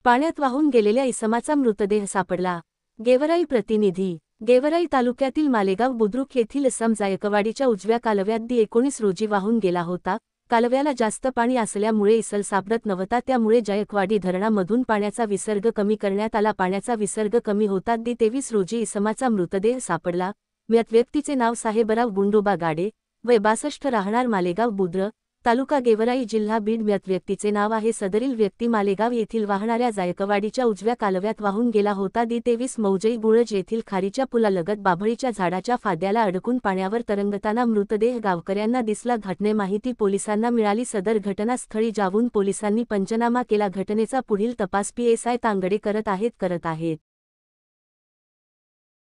पाण्यात वाहून गेलेल्या इसमाचा मृतदेह सापडला। गेवराई प्रतिनिधी। गेवराई तालुक्यातील मालेगाव बुद्रुक येथील इसम जायकवाडीच्या उजव्या कालव्यात दि-19 रोजी वाहून गेला होता। कालव्याला जास्त पाणी असल्यामुळे इसल सापडत नव्हता, त्यामुळे जायकवाडी धरणामधून पाण्याचा विसर्ग कमी करण्यात आला। पाण्याचा विसर्ग कमी होतात दि-23 रोजी इसमाचा मृतदेह सापडला। मृत व्यक्तीचे नाव साहेबराव गुंडोबा गाडे, वय 62, राहणार मालेगाव बुद्रुक, तालुका गेवराई, जिल्हा बीड। मृत व्यक्तीचे नाव आहे। सदरील व्यक्ती मालेगाव येथील वाहणाऱ्या जायकवाडीच्या उजव्या कालव्यात वाहून गेला होता। दि-23 मौजई बुळज येथील खारीच्या पुलालगत बाभळीच्या झाडाच्या फाद्याला अडकून पाण्यावर तरंगताना मृतदेह गावकऱ्यांना दिसला। घटने माहिती पोलिसांना मिळाली। सदर घटनास्थळी जाऊन पोलिसांनी पंचनामा केला। घटनेचा पुढील तपास PSI तांगडे करत आहेत।